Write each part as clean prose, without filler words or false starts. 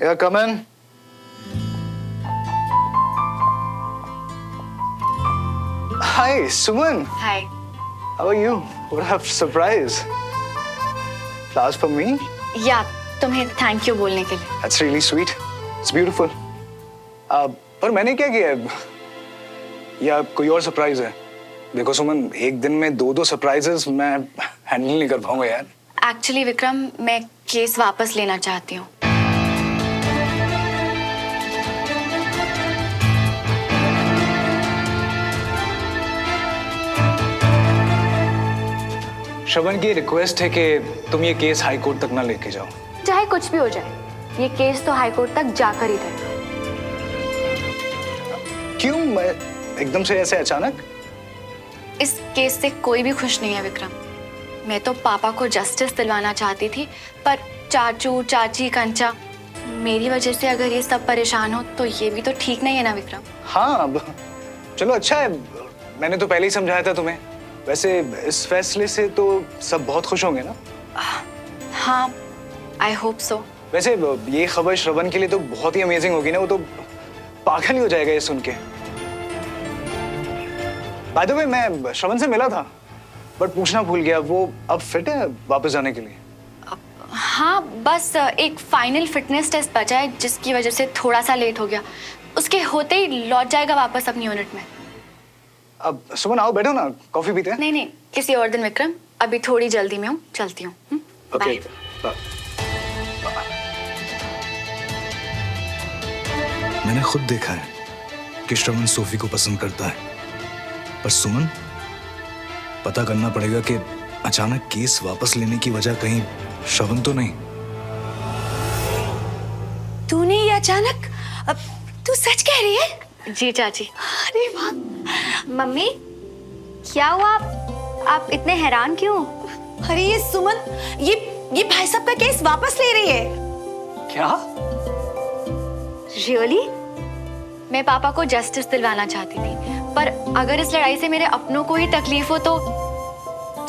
Yeah, come in. Hi, Suman. Hi. How are you? What a surprise. Flowers for me? या तुम्हें thank you बोलने के लिए. That's really sweet. It's beautiful. पर मैंने क्या किया है? या कोई और सरप्राइज है? देखो सुमन, एक दिन में दो सरप्राइजेस मैं हैंडल नहीं कर पाऊंगा यार. एक्चुअली विक्रम, मैं केस वापस लेना चाहती हूँ. श्रवण की रिक्वेस्ट है कि तुम ये केस हाई कोर्ट तक ना लेके जाओ. चाहे कुछ भी हो जाए, ये केस तो हाई कोर्ट तक जाकर ही रहेगा. क्यों? मैं एकदम से ऐसे अचानक? इस केस से कोई भी खुश नहीं है विक्रम. मैं तो पापा को जस्टिस दिलवाना चाहती थी, पर चाचू, चाची, कंचा, मेरी वजह से अगर ये सब परेशान हो तो ये भी तो ठीक नहीं है ना विक्रम. हाँ, अब चलो अच्छा है. मैंने तो पहले ही समझाया था तुम्हें. वैसे इस फैसले से तो सब बहुत खुश होंगे ना? हाँ, आई होप सो. वैसे ये खबर श्रवण के लिए तो बहुत ही अमेजिंग होगी ना. वो तो पागल ही हो जाएगा ये सुन के. बाय द वे, मैं श्रवण से मिला था, बट पूछना भूल गया. वो अब फिट है वापस जाने के लिए? हाँ, बस एक फाइनल फिटनेस टेस्ट बचा है, जिसकी वजह से थोड़ा सा लेट हो गया. उसके होते ही लौट जाएगा वापस अपनी यूनिट में. अब सुमन आओ, बैठो ना, कॉफी पीते हैं. नहीं, किसी और दिन विक्रम. अभी थोड़ी जल्दी में हूँ, चलती हूँ. ओके. मैंने खुद देखा है कि श्रवण सोफी को पसंद करता है, पर सुमन, पता करना पड़ेगा कि अचानक केस वापस लेने की वजह कहीं श्रवण तो नहीं. तूने ये अचानक, अब तू सच कह रही है? जी चाची. अरे वाह. मम्मी, क्या हुआ? आप इतने हैरान क्यों? अरे ये सुमन, ये भाई साहब का केस वापस ले रही है. क्या? रियली? मैं पापा को जस्टिस दिलवाना चाहती थी, पर अगर इस लड़ाई से मेरे अपनों को ही तकलीफ हो तो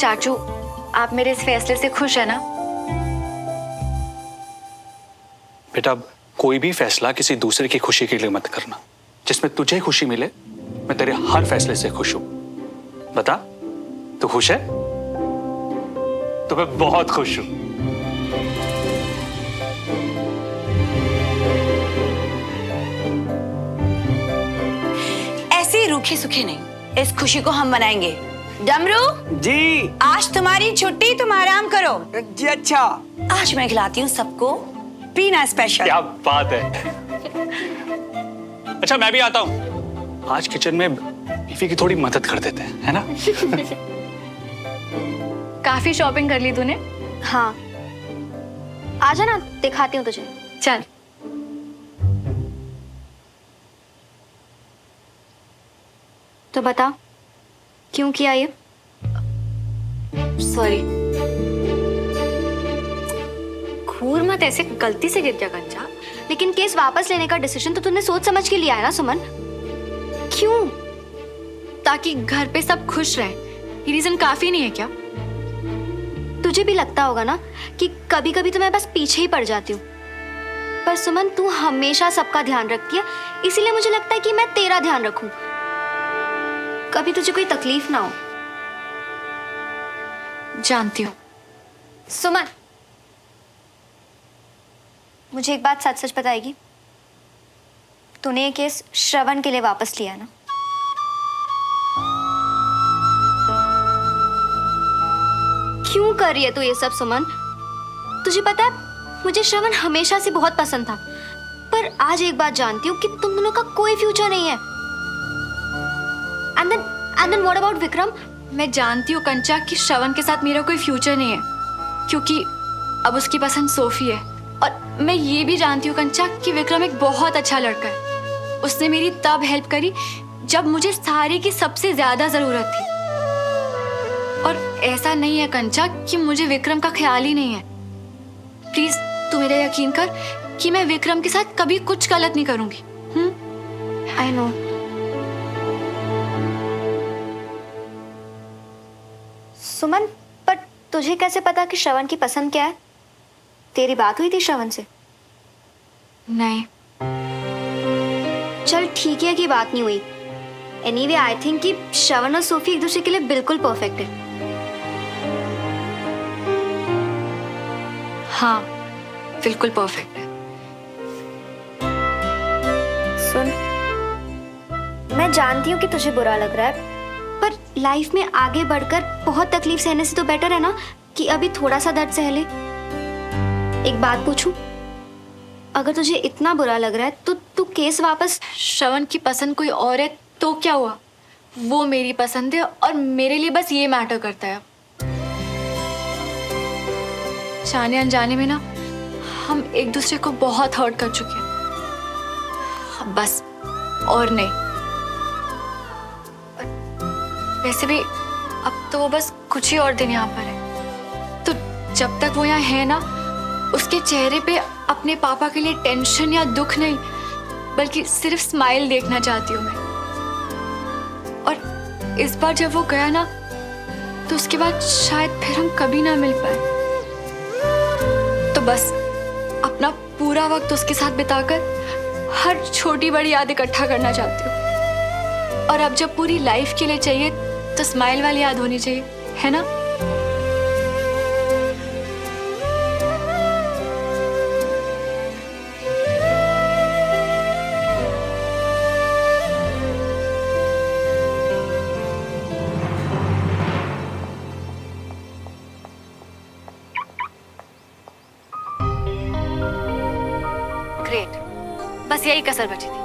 चाचू, आप मेरे इस फैसले से खुश है ना? बेटा, कोई भी फैसला किसी दूसरे की खुशी के लिए मत करना. जिसमें तुझे खुशी मिले, मैं तेरे हर फैसले से खुश हूं. बता, तू खुश है? तो मैं बहुत खुश हूं. ऐसे रूखे सूखे नहीं, इस खुशी को हम मनाएंगे. डमरू जी. आज तुम्हारी छुट्टी, तुम आराम करो. जी अच्छा. आज मैं खिलाती हूँ सबको पीना स्पेशल. क्या बात है. अच्छा, मैं भी आता हूं. आज किचन में बीवी की थोड़ी मदद कर देते हैं, है ना? काफी शॉपिंग कर ली तूने. हाँ, आजा ना, दिखाती हूँ तुझे. चल. तो बता, क्यों किया ये? सॉरी. घूर मत ऐसे, गलती से गिर गया कंचा. लेकिन केस वापस लेने का डिसीजन तो तूने सोच समझ के लिया है ना सुमन? क्यों? ताकि घर पे सब खुश रहे. ये रीजन काफी नहीं है क्या? तुझे भी लगता होगा ना कि कभी कभी तो मैं बस पीछे ही पड़ जाती हूँ, पर सुमन, तू हमेशा सबका ध्यान रखती है, इसीलिए मुझे लगता है कि मैं तेरा ध्यान रखूं, कभी तुझे कोई तकलीफ ना हो. जानती हूँ. सुमन, मुझे एक बात सच सच बताएगी? तूने ये केस श्रवण के लिए वापस लिया ना? क्यों कर रही है तू ये सब सुमन? तुझे पता है, मुझे श्रवण हमेशा से बहुत पसंद था, पर आज एक बात जानती हूँ कि तुम दोनों का कोई फ्यूचर नहीं है. And then what about Vikram? मैं जानती हूँ कंचा कि श्रवण के साथ मेरा कोई फ्यूचर नहीं है, क्योंकि अब उसकी पसंद सोफी है. और मैं ये भी जानती हूँ कंचा कि विक्रम एक बहुत अच्छा लड़का है. उसने मेरी तब हेल्प करी जब मुझे सारी की सबसे ज्यादा जरूरत थी. और ऐसा नहीं है कंचा कि मुझे विक्रम का ख्याल ही नहीं है. प्लीज तू मेरा यकीन कर कि मैं विक्रम के साथ कभी कुछ गलत नहीं करूंगी. I know. सुमन, पर तुझे कैसे पता कि श्रवण की पसंद क्या है? तेरी बात हुई थी श्रवण से? नहीं। चल ठीक है कि बात नहीं हुई। एनीवे आई थिंक कि श्रवण और सोफी एक दूसरे के लिए बिल्कुल परफेक्ट है। हाँ, बिल्कुल परफेक्ट है। सुन, मैं जानती हूँ कि तुझे बुरा लग रहा है, पर लाइफ में आगे बढ़कर बहुत तकलीफ सहने से तो बेटर है ना कि अभी थोड़ा सा दर्द सह ले। एक बात पूछूं, अगर तुझे इतना बुरा लग रहा है तो तू केस वापस। श्रवण की पसंद कोई और है तो क्या हुआ? वो मेरी पसंद है और मेरे लिए बस ये मैटर करता है। जाने अनजाने में ना हम एक दूसरे को बहुत हर्ट कर चुके हैं। अब बस और नहीं। वैसे भी अब तो वो बस कुछ ही और दिन यहाँ पर है, तो जब तक वो यहाँ है ना, उसके चेहरे पे अपने पापा के लिए टेंशन या दुख नहीं, बल्कि सिर्फ स्माइल देखना चाहती हूँ मैं। और इस बार जब वो गया ना, तो उसके बाद शायद फिर हम कभी ना मिल पाए। तो बस अपना पूरा वक्त उसके साथ बिताकर हर छोटी बड़ी याद इकट्ठा करना चाहती हूँ। और अब जब पूरी लाइफ के लिए चाहिए तो स्माइल वाली याद होनी चाहिए, है ना? ग्रेट, बस यही कसर बची थी।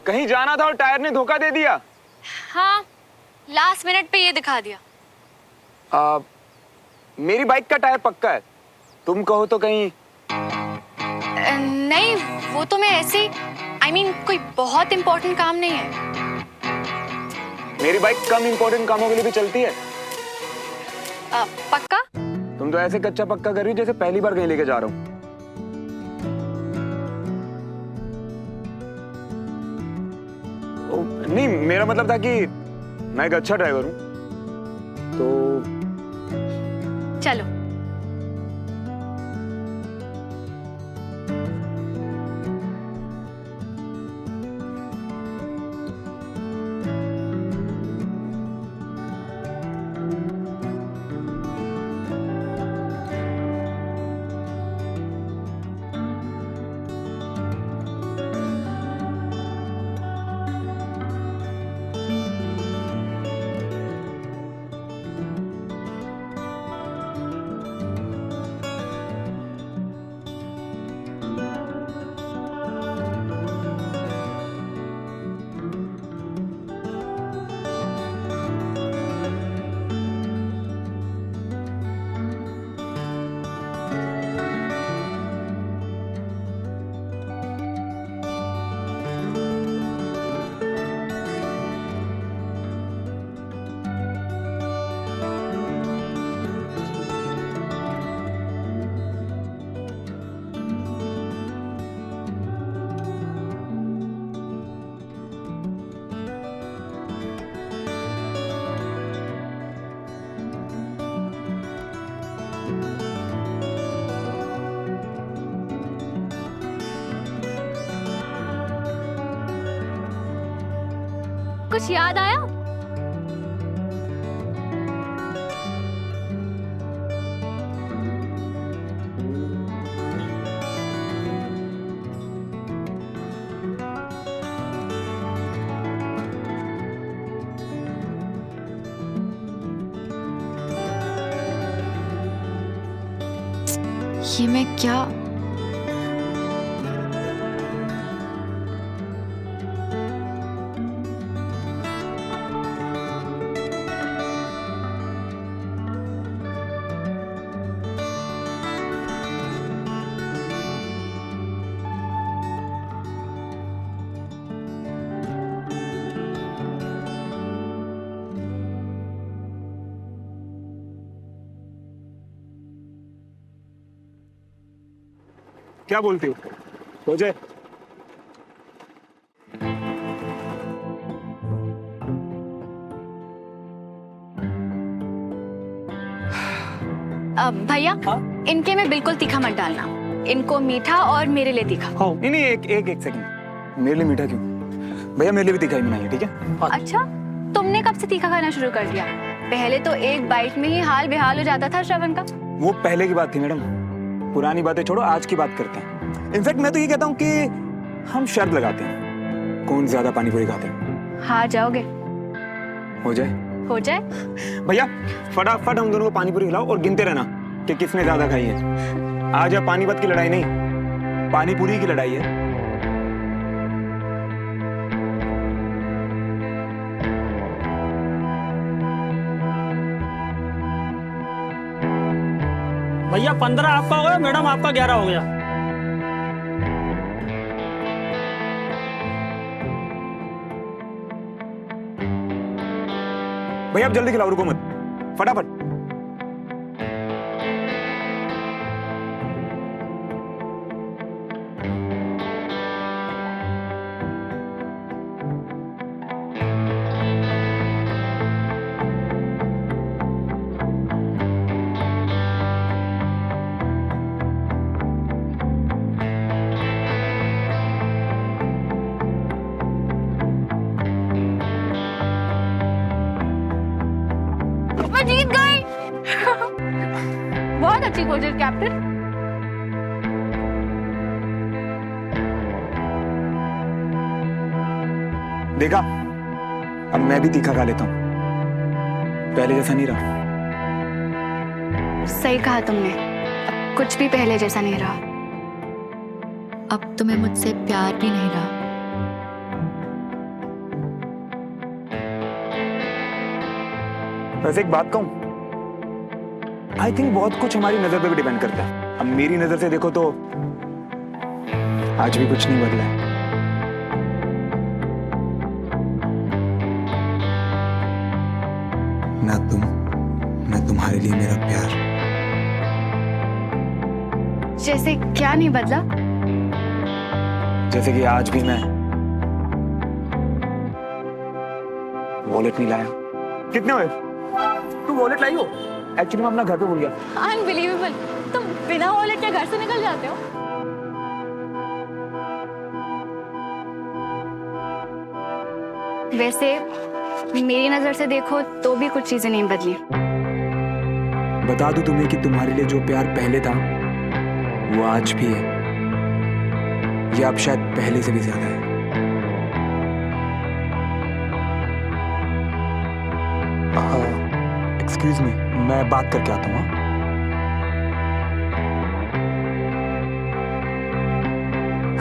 कहीं जाना था और टायर ने धोखा दे दिया। हाँ, लास्ट मिनट पे ये दिखा दिया। मेरी बाइक का टायर पक्का है, तुम कहो तो कहीं। नहीं, वो तो मैं ऐसे I mean, कोई बहुत इम्पोर्टेंट काम नहीं है। मेरी बाइक कम इम्पोर्टेंट कामों के लिए भी चलती है। पक्का? तुम तो ऐसे कच्चा पक्का कर रही हो जैसे पहली बार कहीं लेके जा रहा हूँ। नहीं, मेरा मतलब था कि मैं एक अच्छा ड्राइवर हूँ, तो चलो। कुछ याद आया? ये मैं क्या? क्या बोलती हो? हो जाए। भैया इनके में बिल्कुल तीखा मत डालना, इनको मीठा और मेरे लिए तीखा। नहीं नहीं, एक सेकंड, मेरे लिए मीठा क्यों? भैया मेरे लिए भी तीखा ही बनाइए, ठीक है? अच्छा, तुमने कब से तीखा खाना शुरू कर दिया? पहले तो एक बाइट में ही हाल बेहाल हो जाता था श्रवण का। वो पहले की बात थी मैडम, पुरानी बातें छोड़ो, आज की बात करते हैं। इनफैक्ट मैं तो ये कहता हूँ कि हम शर्त लगाते हैं, कौन ज्यादा पानी पूरी खाते हैं। हार जाओगे? हो जाए? हो जाए। भैया फटाफट हम दोनों को पानी पूरी खिलाओ और गिनते रहना कि किसने ज्यादा खाई है। आज अब पानीपत की लड़ाई नहीं, पानी पूरी की लड़ाई है। भैया 15 आपका हो गया, मैडम आपका 11 हो गया। भैया आप जल्दी खिलाओ, रुको मत, फटाफट। मैं जीत गई। बहुत अच्छी कोशिश कैप्टन। देखा, अब मैं भी तीखा खा लेता हूँ, पहले जैसा नहीं रहा। सही कहा तुमने, अब कुछ भी पहले जैसा नहीं रहा। अब तुम्हें मुझसे प्यार भी नहीं रहा। वैसे एक बात कहूं, आई थिंक बहुत कुछ हमारी नजर पे भी डिपेंड करता है। अब मेरी नजर से देखो तो आज भी कुछ नहीं बदला है। ना तुम, ना तुम्हारे लिए मेरा प्यार। जैसे क्या नहीं बदला? जैसे कि आज भी मैं वॉलेट नहीं लाया। कितने हुए? तू वॉलेट लाई हो? एक्चुअली मैं अपना घर पे भूल गया। अनबिलीवेबल, तुम बिना वॉलेट के घर से निकल जाते हो। वैसे मेरी नजर से देखो तो भी कुछ चीजें नहीं बदली। बता दूं तुम्हें कि तुम्हारे लिए जो प्यार पहले था वो आज भी है, या अब शायद पहले से भी ज्यादा है। एक्सक्यूज मी, मैं बात करके आता हूँ।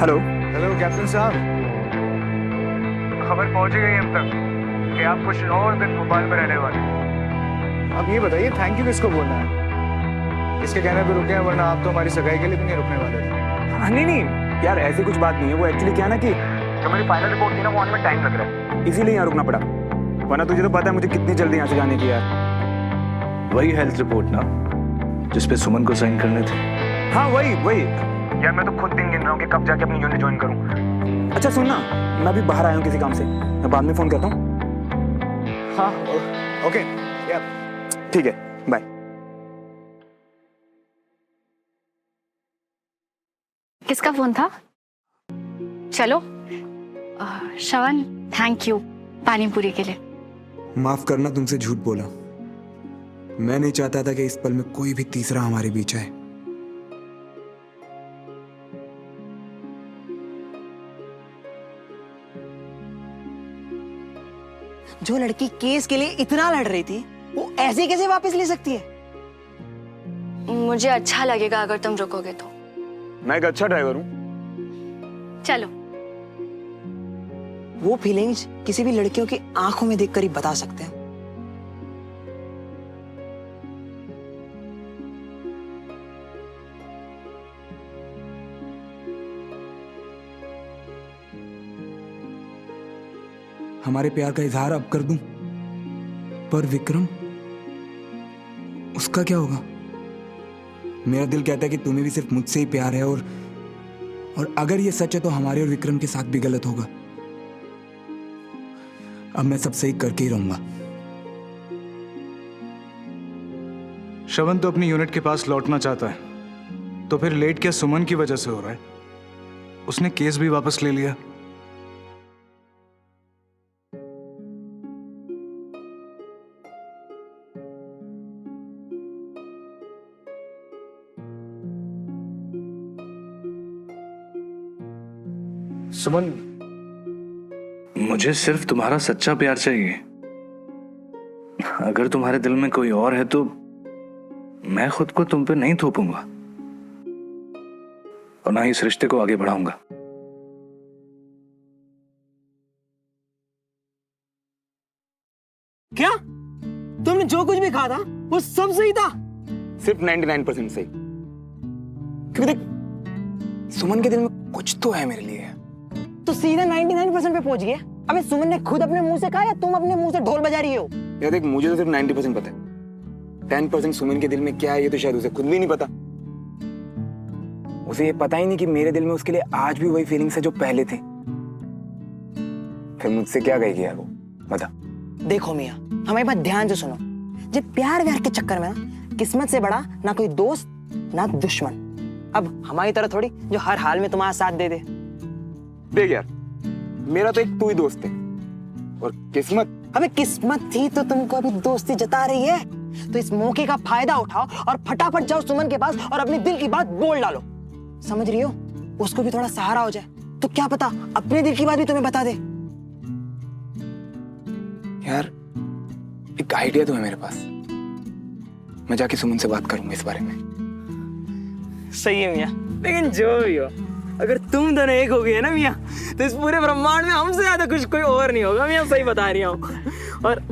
हेलो हेलो कैप्टन साहब, खबर पहुंच गई हम तक कि आप कुछ और दिन भोपाल में रहने वाले। अब ये बताइए थैंक यू किसको बोलना है? इसके कहने पे रुके हैं, वरना आप तो हमारी सगाई के लिए भी नहीं रुकने वाले थे। नहीं नहीं यार, ऐसी कुछ बात नहीं है। वो एक्चुअली क्या है ना कि जो मेरी फाइनल रिपोर्ट थी ना, वो आने में टाइम लग रहा है, इसीलिए यहाँ रुकना पड़ा। वरना तुझे तो पता है मुझे कितनी जल्दी यहाँ से जाने की यार। वही हेल्थ रिपोर्ट ना जिसपे सुमन को साइन करने थे? हाँ वही यार, मैं तो खुद दिन गिन रहा हूँ कि कब जाके अपनी यूनिट ज्वाइन करूँ। अच्छा सुनना, मैं अभी बाहर आया हूँ किसी काम से, मैं बाद में फोन करता हूँ। हाँ ओके या ठीक है, बाय। किसका फोन था? चलो श्रवण, थैंक यू पानी पूरी के लिए। माफ करना, तुमसे झूठ बोला। मैं नहीं चाहता था कि इस पल में कोई भी तीसरा हमारे बीच आए। जो लड़की केस के लिए इतना लड़ रही थी, वो ऐसे कैसे वापस ले सकती है? मुझे अच्छा लगेगा अगर तुम रुकोगे तो। मैं एक अच्छा ड्राइवर हूँ। चलो। वो फीलिंग्स किसी भी लड़कियों की आंखों में देखकर ही बता सकते हैं। हमारे प्यार का इजहार अब कर दूं, पर विक्रम, उसका क्या होगा? मेरा दिल कहता है कि तुम्हें भी सिर्फ मुझसे ही प्यार है, और अगर ये सच है तो हमारे और विक्रम के साथ भी गलत होगा। अब मैं सब सही करके ही रहूंगा। श्रवण तो अपनी यूनिट के पास लौटना चाहता है, तो फिर लेट क्या सुमन की वजह से हो रहा है? उसने केस भी वापस ले लिया। सुमन, मुझे सिर्फ तुम्हारा सच्चा प्यार चाहिए। अगर तुम्हारे दिल में कोई और है तो मैं खुद को तुम पे नहीं थोपूंगा और ना ही इस रिश्ते को आगे बढ़ाऊंगा। क्या तुमने जो कुछ भी कहा था वो सब सही था? सिर्फ 99% सही। क्योंकि देख, सुमन के दिल में कुछ तो है मेरे लिए। तो सीधा 99% पे पहुंच गया। अबे सुमन ने खुद अपने मुंह से कहा या तुम अपने मुंह से ढोल बजा रही हो? यार देख, मुझे तो सिर्फ 90% पता है। 10% सुमन के दिल में क्या है ये तो शायद उसे खुद भी नहीं पता। उसे ये पता ही नहीं कि मेरे दिल में उसके लिए आज भी वही फीलिंग्स है जो पहले थे। फिर मुझसे क्या कहेगी यार वो, बता। देखो मियां, हमारी बात ध्यान से सुनो। जो प्यार व्यार के चक्कर में ना किस्मत से बड़ा ना कोई दोस्त ना दुश्मन। अब हमारी तरह थोड़ी जो हर हाल में तुम्हारा साथ दे दे। देख यार, मेरा तो एक तू ही दोस्त है और किस्मत। अबे किस्मत थी तो तुमको अभी दोस्ती जता रही है, तो इस मौके का फायदा उठाओ और फटाफट जाओ सुमन के पास और अपने दिल की बात बोल डालो। समझ रही हो? उसको भी थोड़ा सहारा हो जाए, तो क्या पता अपने दिल की बात भी तुम्हें बता दे। यार एक आइडिया तो है मेरे पास। मैं जाके सुमन से बात करूंगा इस बारे में। सही है मियां, लेकिन जो भी हो, अगर तुम दोनों एक हो गए ना मियां, तो इस पूरे ब्रह्मांड में हमसे ज्यादा कुछ कोई और नहीं होगा मियां। सही बता रही हूँ। और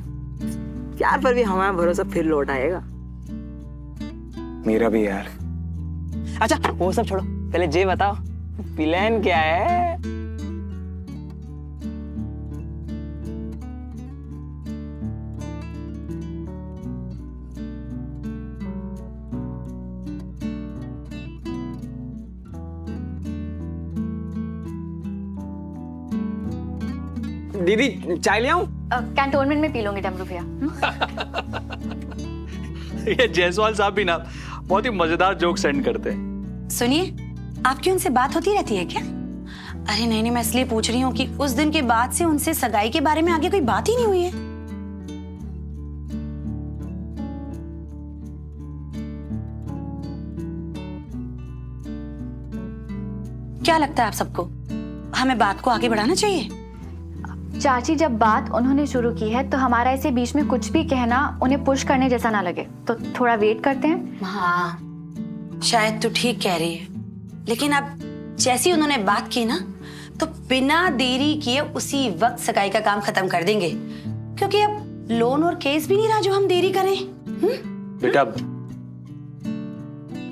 प्यार पर भी हमारा भरोसा फिर लौट आएगा। मेरा भी यार। अच्छा वो सब छोड़ो, पहले ये बताओ प्लान क्या है? दीदी चाय ले आऊं? कैंटोनमेंट में पी लूंगी डमरू भैया। ये जायसवाल साहब भी ना बहुत ही मजेदार जोक सेंड करते हैं। सुनिए, आपकी उनसे बात होती रहती है क्या? अरे नहीं, मैं इसलिए पूछ रही हूँ कि उस दिन के बाद से उनसे सगाई के बारे में आगे कोई बात ही नहीं हुई है। क्या लगता है आप सबको, हमें बात को आगे बढ़ाना चाहिए? चाची, जब बात उन्होंने शुरू की है तो हमारा ऐसे बीच में कुछ भी कहना उन्हें पुश करने जैसा ना लगे, तो थोड़ा वेट करते हैं। हाँ, शायद तू ठीक कह रही है, लेकिन अब जैसी उन्होंने बात की ना, तो बिना देरी किए उसी वक्त सगाई का काम खत्म कर देंगे, क्योंकि अब लोन और केस भी नहीं रहा जो हम देरी करें। बेटा,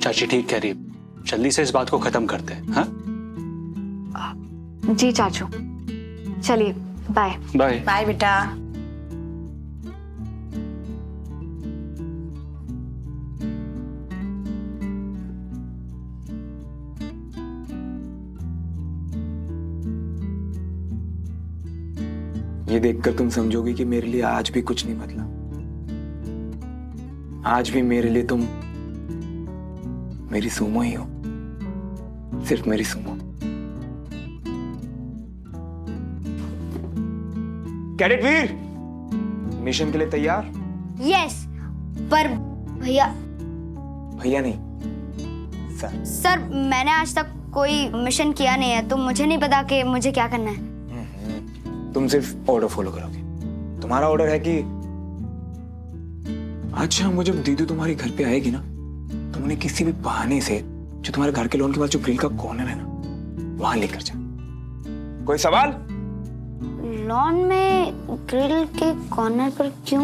चाची ठीक कह रही है, जल्दी से इस बात को खत्म करते हैं। हाँ जी चाचू, चलिए बाय। बाय बाय बेटा। ये देखकर तुम समझोगी कि मेरे लिए आज भी कुछ नहीं बदला। आज भी मेरे लिए तुम मेरी सुमो ही हो, सिर्फ मेरी सुमो। कैडेट वीर, मिशन के लिए तैयार? यस, पर भैया भैया नहीं सर। सर, मैंने आज तक कोई मिशन किया नहीं है, तो मुझे नहीं पता कि मुझे क्या करना है। तुम सिर्फ ऑर्डर फॉलो करोगे। तुम्हारा ऑर्डर है कि आज शाम को जब दीदी तुम्हारे घर पे आएगी ना, तुम उन्हें किसी भी बहाने से जो तुम्हारे घर के लॉन के पास जो ग्रिल का कॉर्नर है ना, वहां लेकर जा। कोई सवाल? लॉन में ग्रिल के कॉर्नर पर क्यों?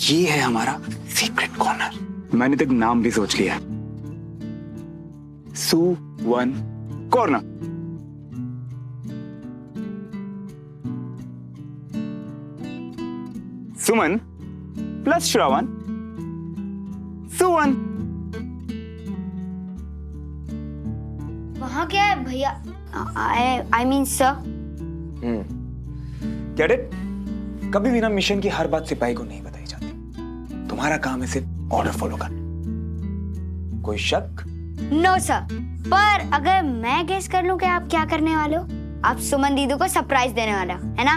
ये है हमारा सीक्रेट कॉर्नर। मैंने तो एक नाम भी सोच लिया, सुवन कॉर्नर। सुमन प्लस श्रवण, सुवन। वहाँ क्या है भैया? I mean sir. कैडेट, कभी भी ना मिशन की हर बात सिपाही को नहीं बताई जाती। तुम्हारा काम है सिर्फ ऑर्डर फॉलो करना। कोई शक? नो सर, पर अगर मैं गेस कर लूं कि आप क्या करने वाले हो, आप सुमन दीदी को सरप्राइज देने वाला है ना?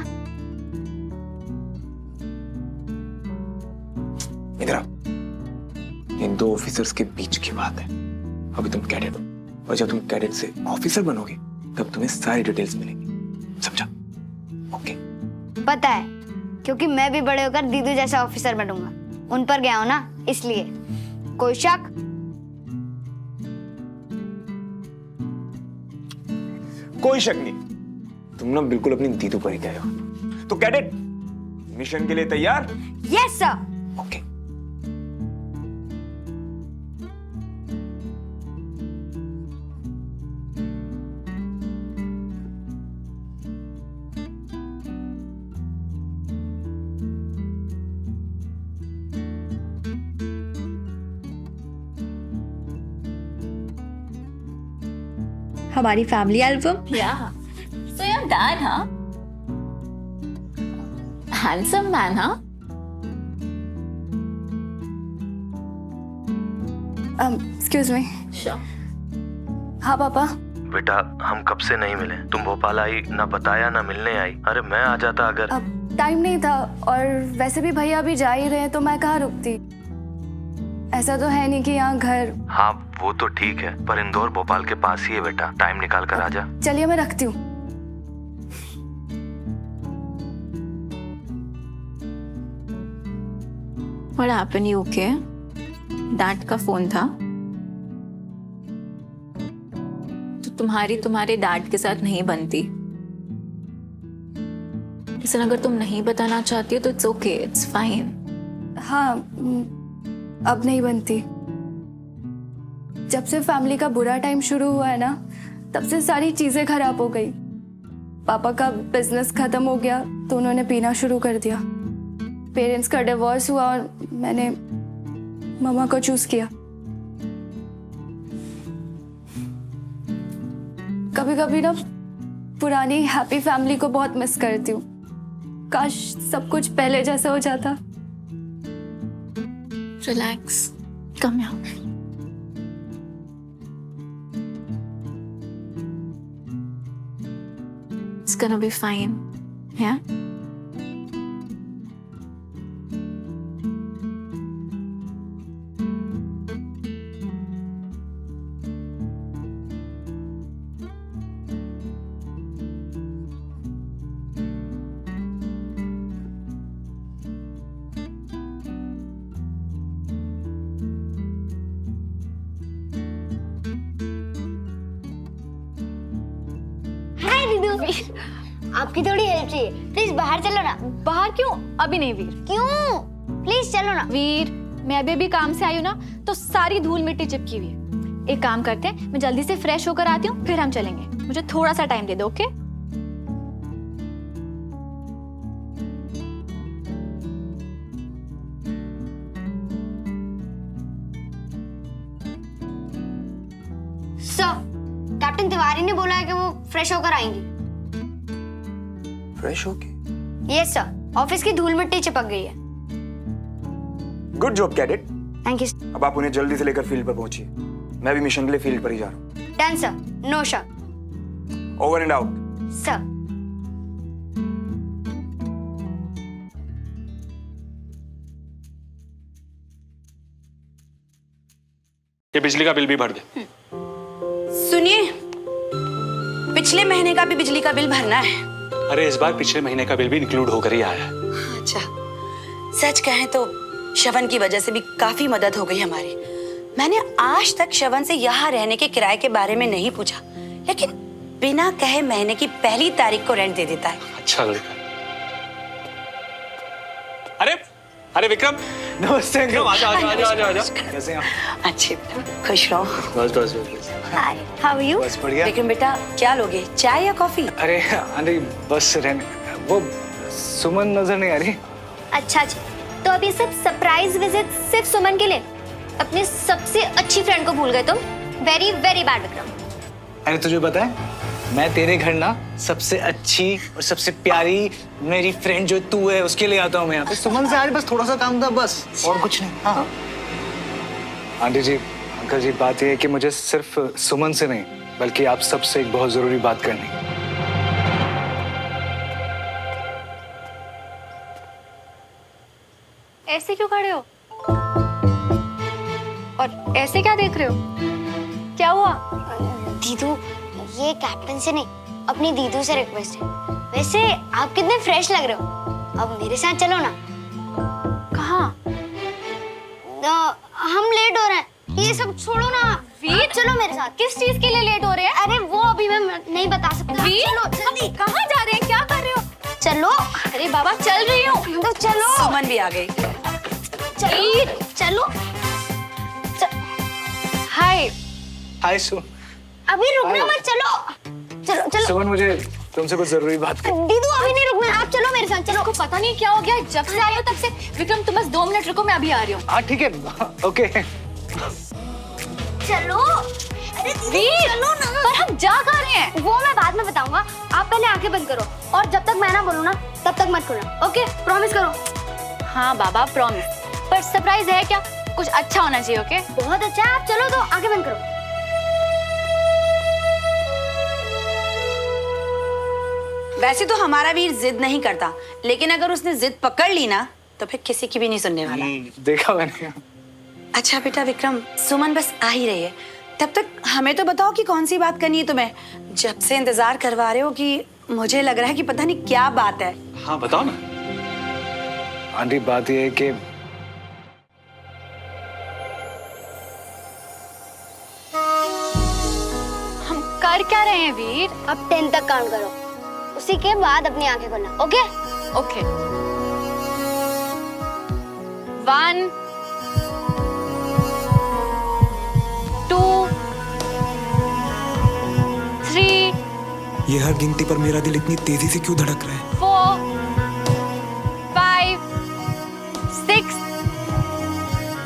इधर आओ। इन दो ऑफिसर्स के बीच की बात है। अभी तुम कैडेट हो और जब तुम कैडेट से ऑफिसर बनोगे तब तुम्हें सारी डिटेल्स मिलेंगी, समझा? ओके। पता है, क्योंकि मैं भी बड़े होकर दीदी जैसा ऑफिसर बनूंगा। उन पर गया हूं ना, इसलिए। कोई शक? कोई शक नहीं, तुम ना बिल्कुल अपनी दीदू पर ही गए हो। तो कैडेट, मिशन के लिए तैयार? Yes sir. ओके। हमारी family album. Yeah. So your dad, huh? Handsome man, huh? Excuse me. Sure. हाँ पापा। बेटा हम कब से नहीं मिले। तुम भोपाल आई, ना बताया ना मिलने आई। अरे मैं आ जाता अगर। अब टाइम नहीं था, और वैसे भी भैया अभी जा ही रहे हैं तो मैं कहाँ रुकती। ऐसा तो है नहीं कि यहाँ घर। हाँ वो तो ठीक है, पर इंदौर भोपाल के पास ही है बेटा, टाइम निकाल कर आ जा। चलिए मैं रखती हूँ। What happened? You okay? Dad का फोन था तो तुम्हारे डैड के साथ नहीं बनती। लेकिन अगर तुम नहीं बताना चाहती हो तो इट्स ओके, इट्स फाइन। हाँ, अब नहीं बनती। जब से फैमिली का बुरा टाइम शुरू हुआ है ना, तब से सारी चीजें खराब हो गई। पापा का बिजनेस खत्म हो गया तो उन्होंने पीना शुरू कर दिया। पेरेंट्स का डिवोर्स हुआ और मैंने मम्मा को चूज किया। कभी कभी ना पुरानी हैप्पी फैमिली को बहुत मिस करती हूँ। काश सब कुछ पहले जैसा हो जाता। Relax, come here. It's gonna be fine. Yeah? हाय दीदू। आपकी थोड़ी हेल्प चाहिए, प्लीज बाहर चलो ना। बाहर क्यों? अभी नहीं वीर। क्यों? प्लीज चलो ना। वीर, मैं अभी काम से आई हूँ ना, तो सारी धूल मिट्टी चिपकी हुई है। एक काम करते हैं, मैं जल्दी से फ्रेश होकर आती हूँ, फिर हम चलेंगे। मुझे थोड़ा सा टाइम दे दो, ओके? सर, कैप्टन तिवारी ने बोला है कि वो फ्रेश होकर आएंगी। फ्रेश होके? यस सर, ऑफिस की धूल मिट्टी चिपक गई है। Good job cadet. Thank you. अब आप उन्हें जल्दी से लेकर फील्ड पर पहुंचिए। मैं भी मिशन के लिए फील्ड पर ही जा रहा हूँ। डन सर, नो शक। Over and out. सर। ये बिजली का बिल भी भर दे। सुनिए, पिछले महीने का भी बिजली का बिल भरना है। अरे इस बार पिछले महीने का बिल भी इंक्लूड होकर ही आया है। अच्छा, सच कहें तो श्रवण की वजह से भी काफी मदद हो गई हमारी। मैंने आज तक श्रवण से यहाँ रहने के किराए के बारे में नहीं पूछा, लेकिन बिना कहे महीने की पहली तारीख को रेंट दे देता है। अच्छा लड़का। अरे अरे विक्रम, नमस्ते अंकल। आजा आजा आजा आजा आजा। कैसे हैं आप? अच्छे बेटा, खुश रहो। बस बस बस। हाय, हाउ आर यू? बस बढ़िया। लेकिन बेटा क्या लोगे, चाय या कॉफी? अरे बस रहने। वो सुमन नजर नहीं आ रही। अच्छा जी, तो अब ये सब सरप्राइज विजिट सिर्फ सुमन के लिए? अपनी सबसे अच्छी फ्रेंड को भूल गए तुम। Very very bad Vikram. अरे तुझे पता है मैं तेरे घर ना सबसे अच्छी और सबसे प्यारी मेरी फ्रेंड जो तू है उसके लिए आता हूँ मैं यहाँ पे। सुमन से आज बस थोड़ा सा काम था बस, और कुछ नहीं। हाँ आंटी जी, अंकल जी, बात ये है कि मुझे सिर्फ सुमन से नहीं बल्कि आप सबसे एक बहुत जरूरी बात करनी है। ऐसे क्यों खड़े हो? और ऐसे क्या देख रहे हो? क्या हुआ? दीदू, ये कैप्टन से नहीं, अपनी दीदू से रिक्वेस्ट है। वैसे आप कितने फ्रेश लग रहे हो, अब मेरे साथ चलो ना। कहाँ? हम लेट हो रहे हैं, ये सब छोड़ो ना। वीर, चलो मेरे साथ। किस चीज के लिए लेट हो रहे हैं? अरे वो अभी मैं नहीं बता सकता। वीर, चलो जल्दी। कहाँ जा रहे हैं? क्या कर रहे हो? चलो। अरे बाबा, चल रही हूँ। तो चलो। सुमन भी आ गई। वीर, चलो। हाय। हाय सुमन। अभी रुकना मत, चलो चलो चलो। सुमन, मुझे तुमसे कुछ जरूरी बात करनी। दीदू अभी नहीं रुकना, आप चलो मेरे साथ। चलो। आपको पता नहीं क्या हो गया, जब से आई हो तब से। विक्रम, तुम बस 2 मिनट रुको, मैं अभी आ रही हूँ। हाँ ठीक है, ओके। चलो। अरे वीर, चलो ना। पर हम जा कहाँ रहे हैं? वो मैं बाद में बताऊंगा, आप पहले आंखें बंद करो और जब तक मैं ना बोलूं ना तब तक मत खोलना। ओके, प्रॉमिस करो। हाँ बाबा, प्रॉमिस। पर सरप्राइज है क्या? कुछ अच्छा होना चाहिए। ओके? बहुत अच्छा है, आप चलो तो आंखें बंद करो। वैसे तो हमारा वीर जिद नहीं करता, लेकिन अगर उसने जिद पकड़ ली ना तो फिर किसी की भी नहीं सुनने वाला। देखा मैंने। अच्छा बेटा विक्रम, सुमन बस आ ही रही है, तब तक हमें तो बताओ कि कौन सी बात करनी है तुम्हें। जब से इंतजार करवा रहे हो कि मुझे लग रहा है कि पता नहीं क्या बात है। हाँ बताओ ना। आंटी, बात ये है कि हम कर क्या रहे हैं वीर? अब 10 तक काउंट करो, उसी के बाद अपनी आंखें खोलना। ओके? ओके। 1 2 3 ये हर गिनती पर मेरा दिल इतनी तेजी से क्यों धड़क रहा है? 4 5 6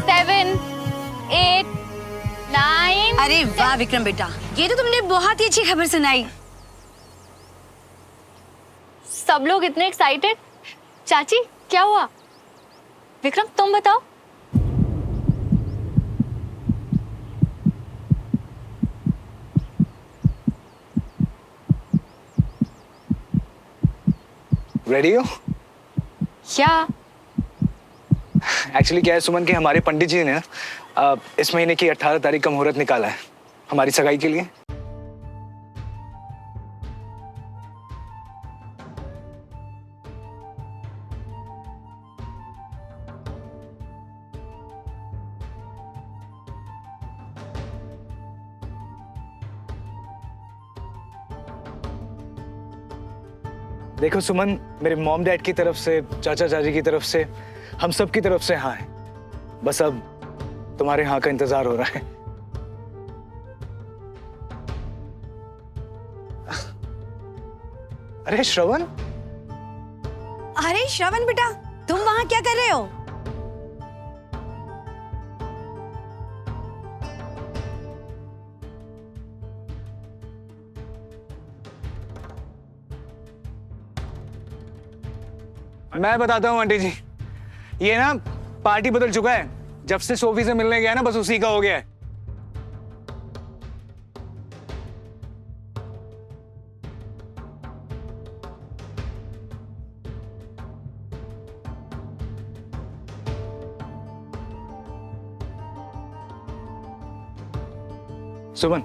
7 8 9। अरे वाह विक्रम बेटा, ये तो तुमने बहुत ही अच्छी खबर सुनाई। सब लोग इतने एक्साइटेड। चाची, क्या हुआ? विक्रम, तुम बताओ। रेडी हो? क्या? एक्चुअली क्या है सुमन, कि हमारे पंडित जी ने इस महीने की 18 तारीख का मुहूर्त निकाला है हमारी सगाई के लिए। देखो सुमन, मेरे मॉम डैड की तरफ से, चाचा चाची की तरफ से, हम सब की तरफ से हाँ है। बस अब तुम्हारे हाँ का इंतजार हो रहा है। अरे श्रवण। अरे श्रवण बेटा, तुम वहां क्या कर रहे हो? मैं बताता हूँ आंटी जी, ये ना पार्टी बदल चुका है। जब से सोफी से मिलने गया ना, बस उसी का हो गया है। सुमन,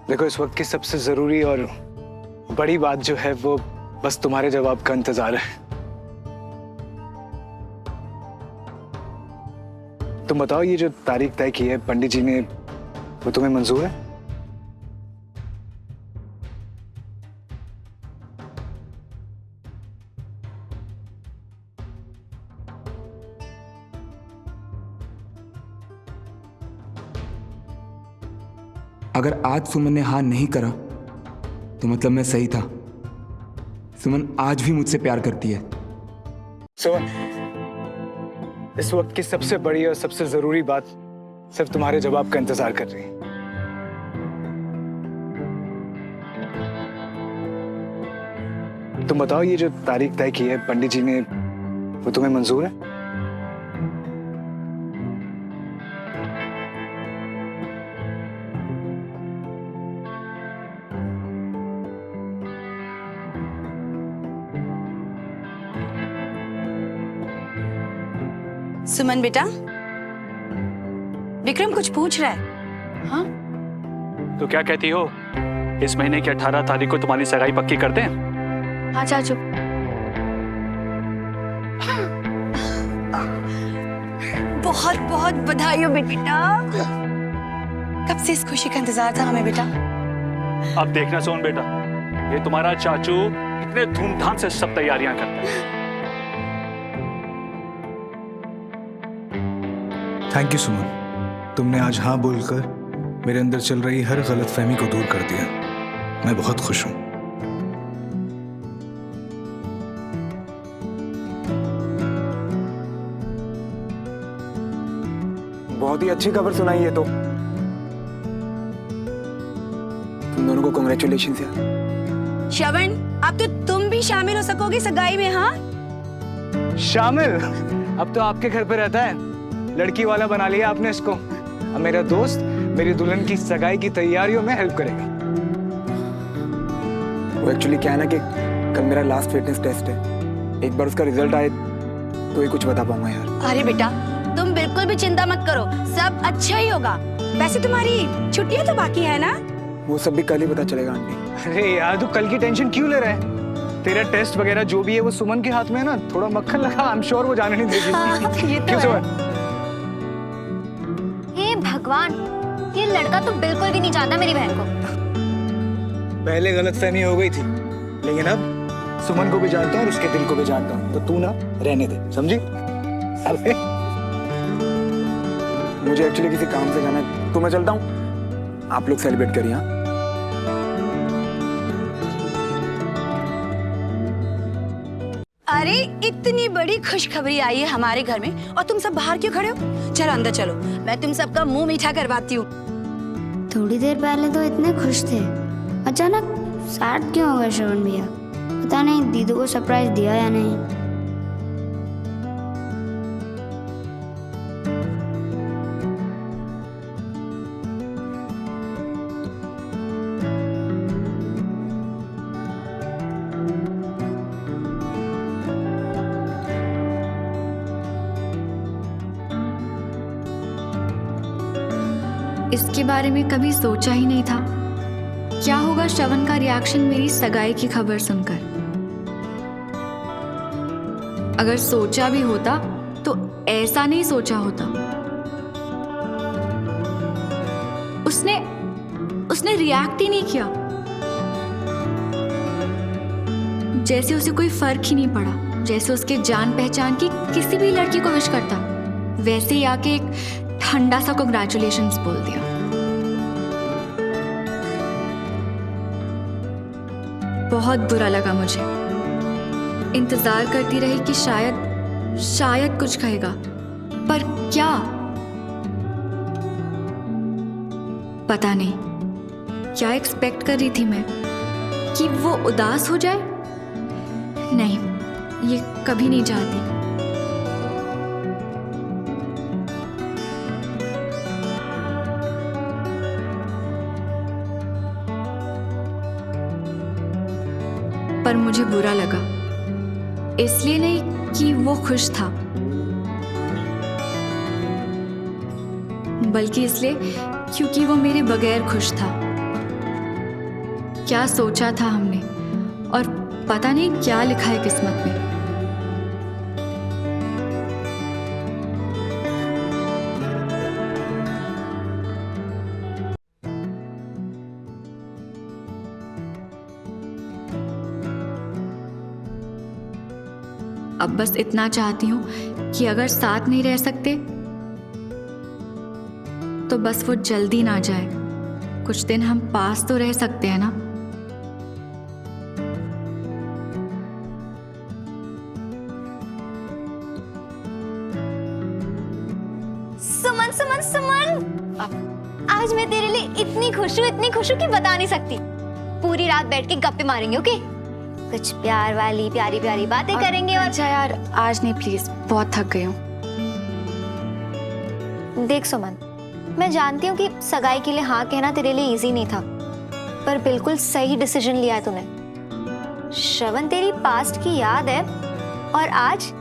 देखो इस वक्त की सबसे जरूरी और बड़ी बात जो है वो बस तुम्हारे जवाब का इंतजार है। तुम बताओ, ये जो तारीख तय की है पंडित जी ने, वो तुम्हें मंजूर है? अगर आज सुमन ने हाँ नहीं करा तो मतलब मैं सही था। सुमन आज भी मुझसे प्यार करती है। सुमन, इस वक्त की सबसे बड़ी और सबसे जरूरी बात सिर्फ तुम्हारे जवाब का इंतजार कर रही है। तुम बताओ, ये जो तारीख तय की है पंडित जी ने, वो तुम्हें मंजूर है? सुमन बेटा, विक्रम कुछ पूछ रहा है। हाँ, तो क्या कहती हो, इस महीने की 18 तारीख को तुम्हारी सगाई पक्की कर दें? हाँ चाचू। बहुत बहुत बधाई हो बेटा। कब से इस खुशी का इंतजार था हमें बेटा। अब देखना सोन बेटा, ये तुम्हारा चाचू इतने धूमधाम से सब तैयारियां करता है। थैंक यू सुमन, तुमने आज हाँ बोलकर मेरे अंदर चल रही हर गलतफहमी को दूर कर दिया। मैं बहुत खुश हूं। बहुत ही अच्छी खबर सुनाई है तो। तुम दोनों को कांग्रेचुलेशन यार। श्रवण, अब तो तुम भी शामिल हो सकोगे सगाई में। हाँ, शामिल? अब तो आपके घर पे रहता है, लड़की वाला बना लिया आपने इसको। अब मेरा दोस्त मेरी दुल्हन की सगाई की तैयारियों में हेल्प करेगा। वो एक्चुअली क्या है ना कि कल मेरा लास्ट फिटनेस टेस्ट है, एक बार उसका रिजल्ट आए तो ही कुछ बता पाऊंगा यार। अरे बेटा, तुम बिल्कुल भी चिंता मत करो, सब अच्छा ही होगा। वैसे तुम्हारी छुट्टियां तो बाकी है ना? वो सब भी कल ही पता चलेगा आंटी। अरे यार, तू कल की टेंशन क्यों ले रहा है? तेरा टेस्ट वगैरह जो भी है वो सुमन के हाथ में है ना। थोड़ा मक्खन लगा, आई एम श्योर वो जाने नहीं देगी। हाँ, ये तो क्यों है। सुमन? हे भगवान, ये लड़का तो बिल्कुल भी नहीं जानता मेरी बहन को। पहले गलतफहमी हो गई थी, लेकिन अब सुमन को भी जानता हूँ और उसके दिल को भी जानता हूँ। तो तू ना रहने दे, समझी? अरे मुझे एक्चुअली किसी काम से जाना है तो मैं चलता हूँ। आप लोग सेलिब्रेट करिए। हाँ, अरे इतनी बड़ी खुशखबरी आई है हमारे घर में और तुम सब बाहर क्यों खड़े हो? चलो अंदर चलो, मैं तुम सबका मुंह मीठा करवाती हूँ। थोड़ी देर पहले तो इतने खुश थे, अचानक सैड क्यों हो गए श्रवण भैया? पता नहीं दीदू को सरप्राइज दिया या नहीं। इसके बारे में कभी सोचा ही नहीं था। क्या होगा श्रवण का रिएक्शन मेरी सगाई की खबर सुनकर? अगर सोचा भी होता तो ऐसा नहीं सोचा होता। उसने रिएक्ट ही नहीं किया, जैसे उसे कोई फर्क ही नहीं पड़ा। जैसे उसके जान पहचान की किसी भी लड़की को विश करता, वैसे ही आके एक ठंडा सा कांग्रेचुलेशंस बोल दिया। बहुत बुरा लगा मुझे। इंतजार करती रही कि शायद कुछ कहेगा, पर क्या? पता नहीं क्या एक्सपेक्ट कर रही थी मैं, कि वो उदास हो जाए? नहीं, ये कभी नहीं चाहती। पर मुझे बुरा लगा, इसलिए नहीं कि वो खुश था, बल्कि इसलिए क्योंकि वो मेरे बगैर खुश था। क्या सोचा था हमने और पता नहीं क्या लिखा है किस्मत में। अब बस इतना चाहती हूँ कि अगर साथ नहीं रह सकते तो बस वो जल्दी ना जाए। कुछ दिन हम पास तो रह सकते हैं ना। सुमन सुमन सुमन, आज मैं तेरे लिए इतनी खुश हूँ कि बता नहीं सकती। पूरी रात बैठ के गप्पे मारेंगे, ओके? कुछ प्यार वाली प्यारी प्यारी बातें करेंगे। और अच्छा यार, आज नहीं प्लीज, बहुत थक गई हूँ। देख सुमन, मैं जानती हूँ कि सगाई के लिए हाँ कहना तेरे लिए इजी नहीं था, पर बिल्कुल सही डिसीजन लिया है तूने। श्रवण तेरी पास्ट की याद है और आज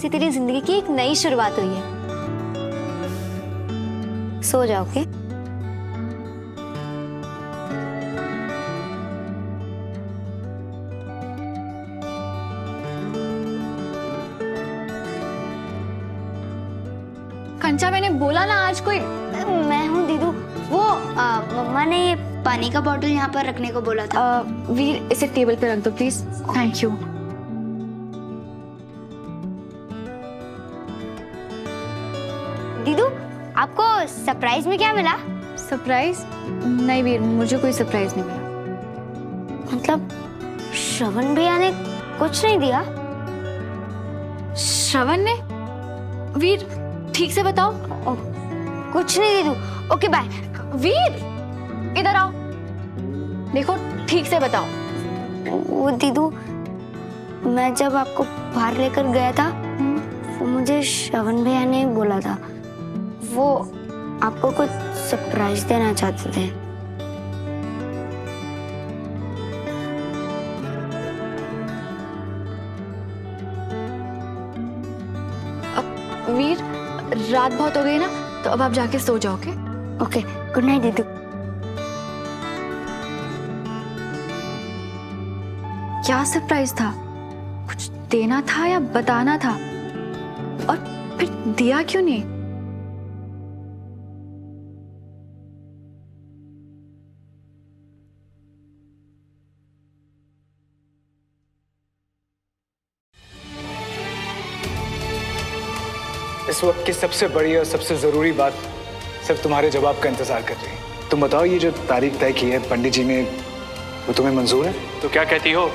से तेरी जिंदगी की एक नई शुरुआत हुई है। सो जाओ, ओके? कंचा, मैंने बोला ना आज कोई। मैं हूँ दीदू। वो मम्मा ने ये पानी का बॉटल यहाँ पर रखने को बोला था। वीर, इसे टेबल पे रख दो प्लीज। Thank you. दीदू, आपको सरप्राइज में क्या मिला? सरप्राइज? नहीं वीर, मुझे कोई सरप्राइज नहीं मिला। मतलब श्रवण भैया ने कुछ नहीं दिया? श्रवण ने? वीर, ठीक से बताओ। कुछ नहीं दीदू। Okay bye. वीर, इधर आओ। देखो, ठीक से बताओ। वो दीदू, मैं जब आपको बाहर लेकर गया था, वो मुझे श्रवण भैया ने बोला था, वो आपको कुछ सरप्राइज देना चाहते थे। वीर, रात बहुत हो गई ना, तो अब आप जाके सो जाओ। ओके, गुड नाइट दीदू। क्या सरप्राइज था? कुछ देना था या बताना था? और फिर दिया क्यों नहीं? इस वक्त की सबसे बड़ी और सबसे जरूरी बात सिर्फ तुम्हारे जवाब का इंतजार कर रही है। तुम बताओ, ये जो तारीख तय की है पंडित जी ने, वो तुम्हें मंजूर है? तो क्या कहती हो,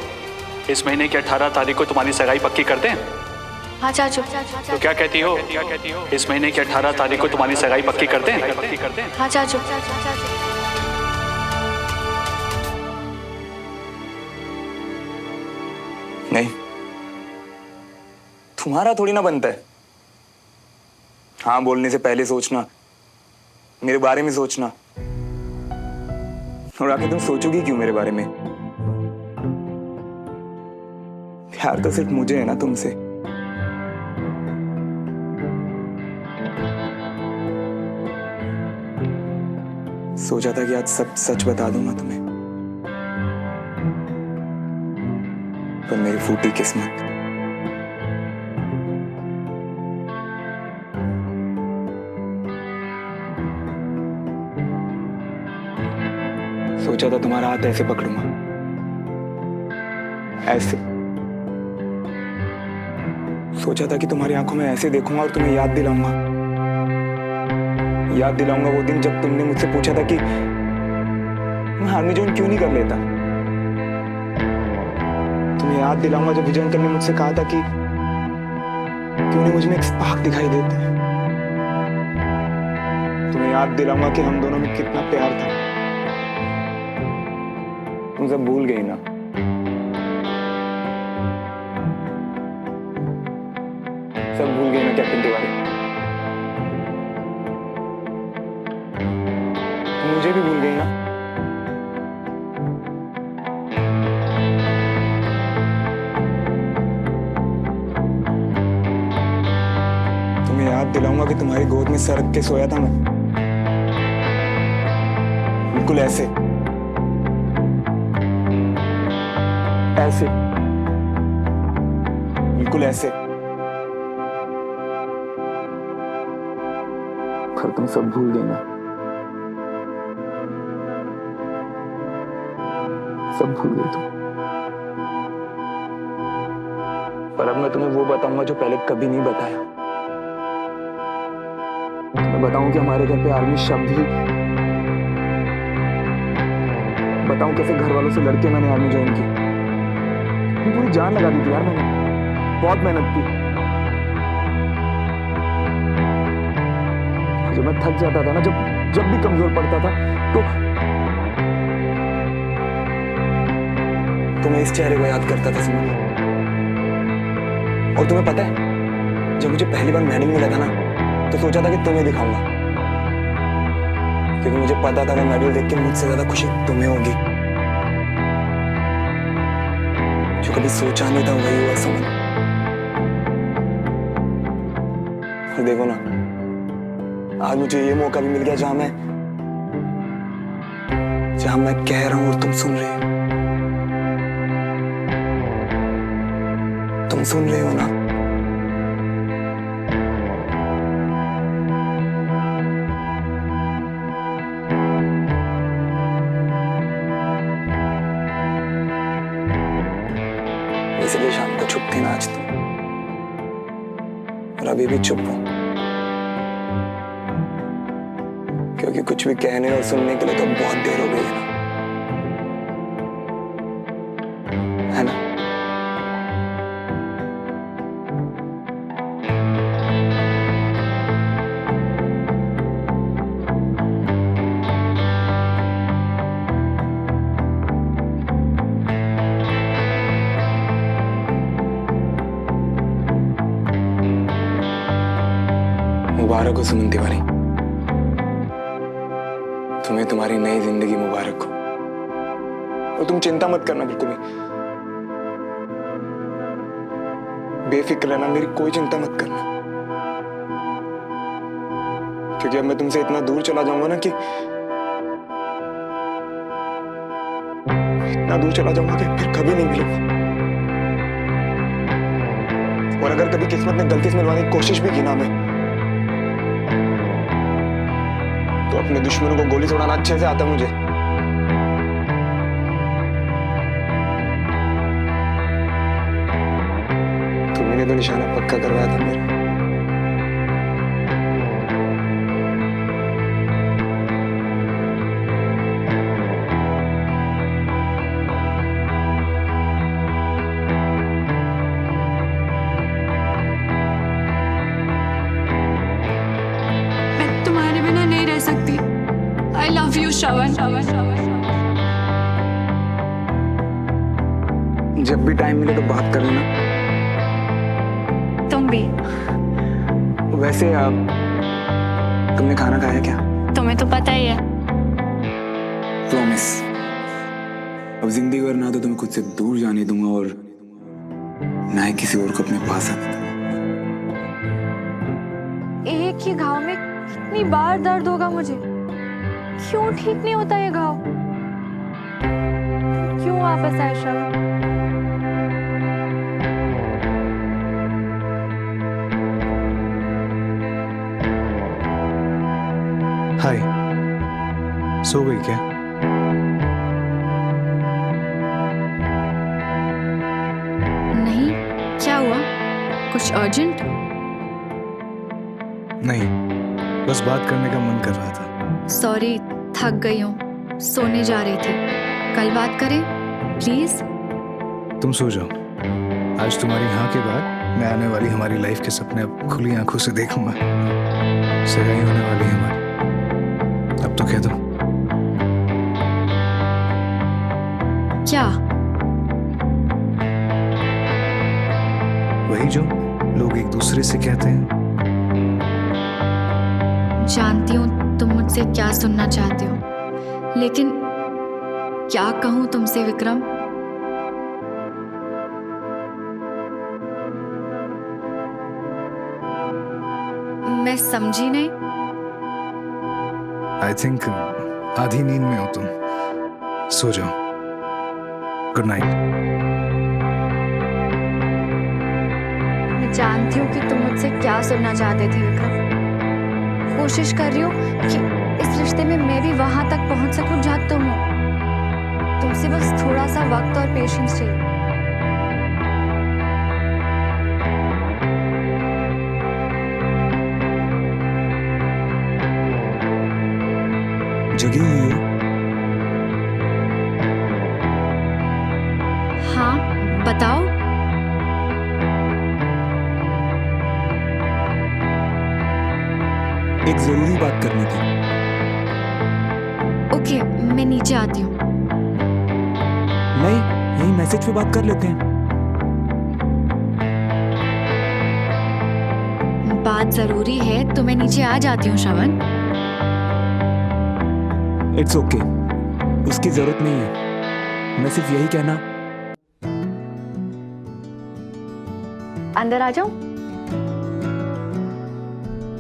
इस महीने की 18 तारीख को तुम्हारी सगाई पक्की कर दें? हाँ चाचू। तो क्या कहती हो, इस महीने की 18 तारीख को तुम्हारी सगाई पक्की कर दें? हाँ चाचू। नहीं, तुम्हारा थोड़ी ना बनता है हाँ बोलने से पहले सोचना, मेरे बारे में सोचना। और आखिर तुम सोचोगी क्यों मेरे बारे में? प्यार तो सिर्फ मुझे है ना तुमसे। सोचा था कि आज सब सच बता दूंगा तुम्हें, पर मेरी फूटी किस्मत। सोचा था तुम्हारा हाथ ऐसे पकड़ूंगा, ऐसे। सोचा था कि तुम्हारी आंखों में ऐसे देखूंगा और तुम्हें याद दिलाऊंगा वो दिन जब तुमने मुझसे पूछा था कि मैं आर्मी ज्वाइन क्यों नहीं कर लेता। तुम्हें याद दिलाऊंगा जब विजयन ने मुझसे कहा था कि क्यों नहीं मुझ में एक स्पार्क दिखाई देता है। तुम्हें याद दिलाऊंगा कि हम दोनों में कितना प्यार था। तुम सब भूल गई ना? सब भूल गई ना कैप्टन तिवारी? मुझे भी भूल गई ना? तुम्हें याद दिलाऊंगा कि तुम्हारी गोद में सर रख के सोया था मैं, बिल्कुल ऐसे ऐसे, बिल्कुल ऐसे। पर तुम सब भूल गई ना? सब भूल गई तुम। पर अब मैं तुम्हें वो बताऊंगा जो पहले कभी नहीं बताया। मैं बताऊं कि हमारे घर पे आर्मी शब्द ही, बताऊं कैसे घर वालों से लड़के मैंने आर्मी ज्वाइन की। पूरी जान लगा दी थी यार मैंने, बहुत मेहनत की। जब मैं थक जाता था ना, जब भी कमजोर पड़ता था, तो तो मैं इस चेहरे को याद करता था सुमन। और तुम्हें पता है, जब मुझे पहली बार मेडल मिला था ना, तो सोचा था कि तुम्हें दिखाऊंगा, क्योंकि मुझे पता था वो मेडल देख के मुझसे ज्यादा खुशी तुम्हें होगी। जो कभी सोचा नहीं था वही हुआ सुमन। और देखो ना, आज मुझे ये मौका भी मिल गया जहां मैं कह रहा हूं और तुम सुन रहे हो। तुम सुन रहे हो ना? इसलिए शाम को चुप थी ना आज तुम, और अभी भी चुप हूं, क्योंकि कुछ भी कहने और सुनने के लिए तो बहुत देर हो गई है ना, है ना? मुबारक हो सुमन तिवारी, तुम्हें तुम्हारी नई जिंदगी मुबारक हो। और तुम चिंता मत करना बिल्कुल भी, बेफिक्र रहना, मेरी कोई चिंता मत करना, क्योंकि अब मैं तुमसे इतना दूर चला जाऊंगा ना कि इतना दूर चला जाऊंगा कि फिर कभी नहीं मिलूंगा। और अगर कभी किस्मत ने गलती से मिलवाने की कोशिश भी की ना मैं, तो अपने दुश्मनों को गोली से उड़ाना अच्छे से आता मुझे। तुमने तो निशाना पक्का करवाया था मेरा। मैं तुम्हारे बिना नहीं रह सकती। I love you, श्रवण। जब भी टाइम मिले तो बात कर लेना। तुम भी। वैसे तुमने खाना खाया क्या? तुम्हें तो पता ही है। प्रॉमिस, अब जिंदगी भर ना तो तुम्हें खुद से दूर जाने दूंगा और ना ही किसी और को अपने पास आने दूंगा। एक ही घाव में कितनी बार दर्द होगा मुझे? क्यों ठीक नहीं होता ये घाव? क्यों वापस आए श्रवण? हाय, सो गई क्या? नहीं, क्या हुआ? कुछ अर्जेंट? नहीं, बस बात करने का मन कर रहा था। सॉरी, थक गई हूँ, सोने जा रही थी। कल बात करें प्लीज। तुम सो जाओ। आज तुम्हारी हाँ के बाद मैं आने वाली हमारी लाइफ के सपने अब खुली आंखों से देखूंगा। सगाई होने वाली है हमारी, अब तो कह दो। क्या? वही जो लोग एक दूसरे से कहते हैं। जानती हूँ तुम मुझसे क्या सुनना चाहते हो, लेकिन क्या कहूँ तुमसे विक्रम? मैं समझी नहीं। आई थिंक आधी नींद में हो तुम। सो जाओ। Good night. मैं जानती हूँ कि तुम मुझसे क्या सुनना चाहते थे विक्रम। कोशिश कर रही हूँ कि इस रिश्ते में मैं भी वहां तक पहुंच सकूं जहां तुम हो। तुमसे बस थोड़ा सा वक्त और पेशेंस चाहिए। जगी हुई हो? हाँ, बताओ। एक जरूरी बात करनी थी। ओके, मैं नीचे आती हूँ। नहीं, यही मैसेज पे बात कर लेते हैं। बात जरूरी है तो मैं नीचे आ जाती हूँ श्रवण। इट्स ओके, उसकी जरूरत नहीं है। मैं सिर्फ यही कहना। अंदर आ जाऊं?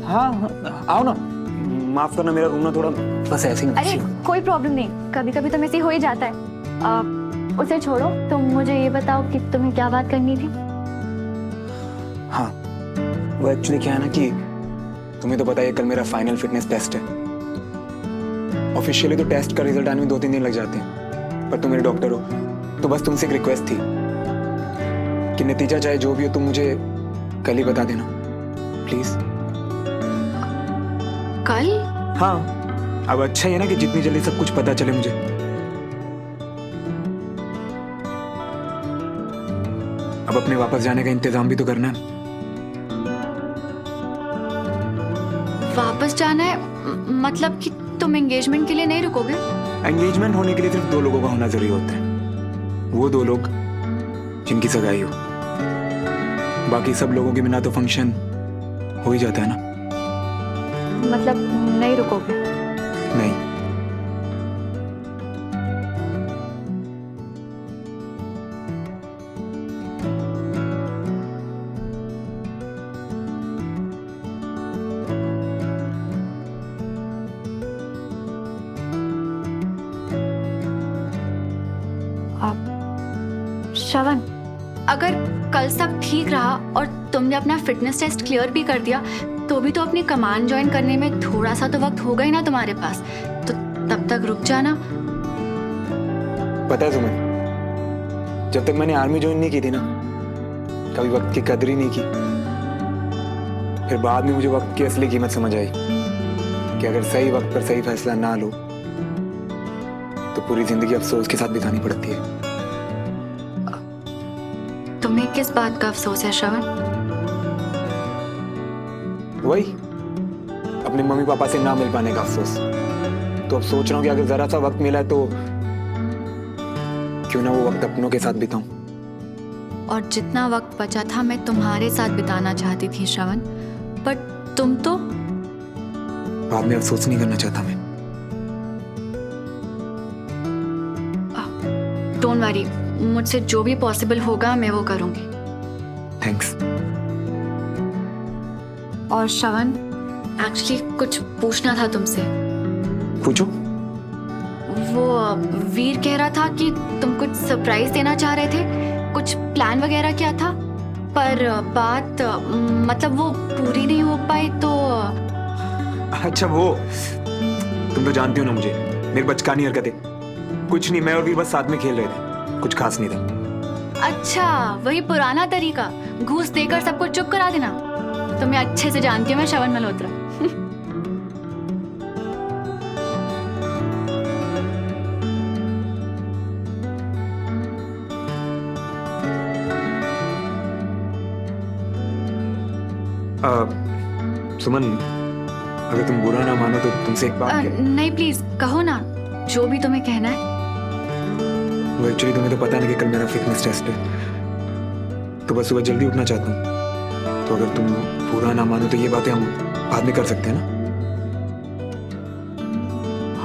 हाँ आओ ना। माफ करना, मेरा रूम ना थोड़ा बस ऐसे ही अरे कोई प्रॉब्लम नहीं, कभी कभी तो ऐसे ही हो ही जाता है। उसे छोड़ो, तुम मुझे ये बताओ कि तुम्हें क्या बात करनी थी। हाँ, वो एक्चुअली क्या है ना कि तुम्हें तो पता ही है, कल मेरा फाइनल फिटनेस टेस्ट है। ऑफिशियली तो टेस्ट का रिजल्ट आने में 2-3 दिन लग जाते हैं, पर तुम मेरे डॉक्टर हो, तो बस तुमसे एक रिक्वेस्ट थी कि नतीजा चाहे जो भी हो तुम मुझे कल ही बता देना प्लीज। कल? हाँ, अब अच्छा ही है ना कि जितनी जल्दी सब कुछ पता चले मुझे। अब अपने वापस जाने का इंतजाम भी तो करना है। वापस जाना है? मतलब कि तुम एंगेजमेंट के लिए नहीं रुकोगे? एंगेजमेंट होने के लिए सिर्फ 2 लोगों का होना जरूरी होता है, वो 2 लोग जिनकी सगाई हो। बाकी सब लोगों के बिना तो फंक्शन हो ही जाता है ना। मतलब नहीं रुकोगे? नहीं। श्रवण, अगर कल सब ठीक रहा और तुमने अपना फिटनेस टेस्ट क्लियर भी कर दिया, तो भी तो अपनी कमान ज्वाइन करने में थोड़ा सा तो वक्त होगा ही ना तुम्हारे पास, तो तब तक रुक जाना। पता है सुमन, जब तक मैंने आर्मी ज्वाइन नहीं की थी ना, कभी वक्त की कदर ही नहीं की। फिर बाद में मुझे वक्त की असली कीमत समझ आई कि अगर सही वक्त पर सही फैसला ना लो तो पूरी जिंदगी अफसोस के साथ बितानी पड़ती है। तुम्हें किस बात का अफसोस है श्रवण? वही अपने मम्मी पापा से ना मिल पाने का अफसोस। तो अब सोच रहा हूँ कि अगर जरा सा वक्त मिला है तो क्यों ना वो वक्त अपनों के साथ बिताऊं। और जितना वक्त बचा था मैं तुम्हारे साथ बिताना चाहती थी श्रवण, बट तुम तो बाद में अफसोस नहीं करना चाहता मैं। डोंट वरी, मुझसे जो भी पॉसिबल होगा मैं वो करूंगी। थैंक्स। और श्रवण, एक्चुअली कुछ पूछना था तुमसे। पूछो। वो वीर कह रहा था कि तुम कुछ सरप्राइज देना चाह रहे थे, कुछ प्लान वगैरह क्या था, पर बात मतलब वो पूरी नहीं हो पाई तो। अच्छा वो, तुम तो जानती हो ना मुझे, मेरी बचकानी हरकतें। कुछ नहीं, मैं और वीर बस साथ में खेल रहे थे, कुछ खास नहीं था। अच्छा, वही पुराना तरीका, घूस देकर सबको चुप करा देना। तुम्हें अच्छे से जानती हूँ मैं श्रवण मल्होत्रा। सुमन, अगर तुम बुरा ना मानो तो तुमसे एक बात नहीं प्लीज कहो ना, जो भी तुम्हें कहना है। वो एक्चुअली तुम्हें तो पता नहीं कि कल मेरा फिटनेस टेस्ट है, तो बस सुबह जल्दी उठना चाहता हूँ। तो अगर तुम बुरा ना मानो तो ये बातें हम बाद में कर सकते हैं ना।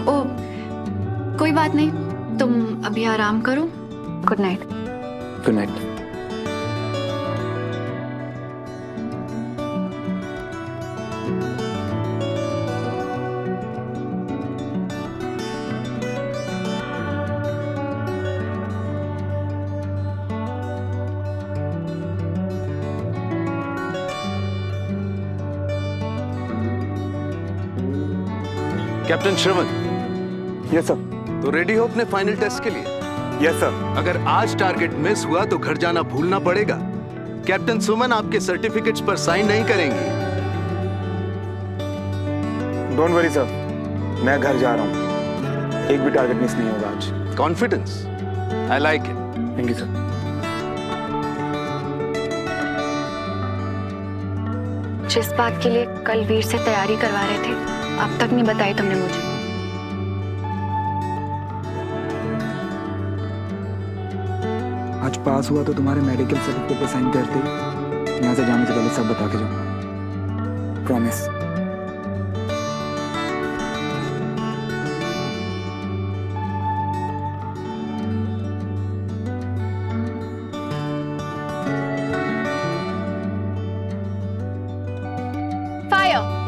ओ कोई बात नहीं, तुम अभी आराम करो। Good night. Good night. Captain Shravan. Yes sir. तो रेडी हो अपने फाइनल टेस्ट के लिए? Yes sir. अगर आज टारगेट मिस हुआ तो घर जाना भूलना पड़ेगा। कैप्टन सुमन आपके सर्टिफिकेट्स पर साइन नहीं करेंगी। डोंट वरी सर, मैं घर जा रहा हूँ, एक भी टारगेट मिस नहीं होगा आज। Confidence, I like it. Thank you sir. जिस बात के लिए कल वीर से तैयारी करवा रहे थे, अब तक नहीं बताई तुमने मुझे। टेस्ट पास हुआ तो तुम्हारे मेडिकल सर्टिफिकेट पे साइन करते यहाँ से जाने से पहले सब बता के जाऊँ, प्रॉमिस। फायर।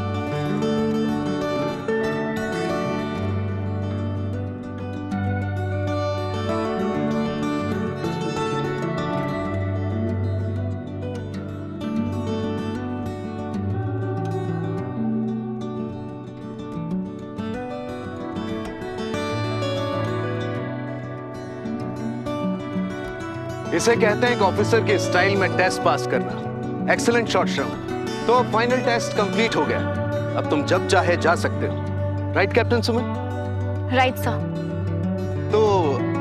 इसे कहते हैं एक ऑफिसर के स्टाइल में टेस्ट पास करना। एक्सीलेंट शॉट श्रवण। तो फाइनल टेस्ट कंप्लीट हो गया, अब तुम जब चाहे जा सकते हो। Right captain Suman? Right sir. तो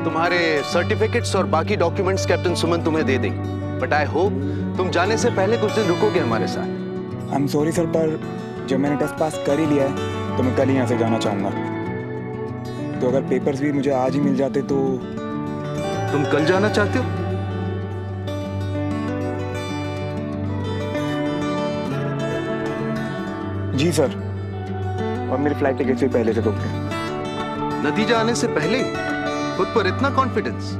तुम्हारे सर्टिफिकेट्स और बाकी डॉक्यूमेंट्स कैप्टन सुमन तुम्हें दे देंगे, बट आई होप तुम जाने से पहले कुछ दिन रुकोगे हमारे साथ। आई एम सॉरी सर, पर जब मैंने टेस्ट पास कर ही लिया है तो मैं कल ही यहाँ से जाना चाहूँगा। तो अगर पेपर्स भी मुझे आज ही मिल जाते तो। तुम कल जाना चाहते हो? जी सर, और मेरी फ्लाइट टिकट भी पहले से बुक है। नतीजा आने से पहले ही खुद पर इतना कॉन्फिडेंस?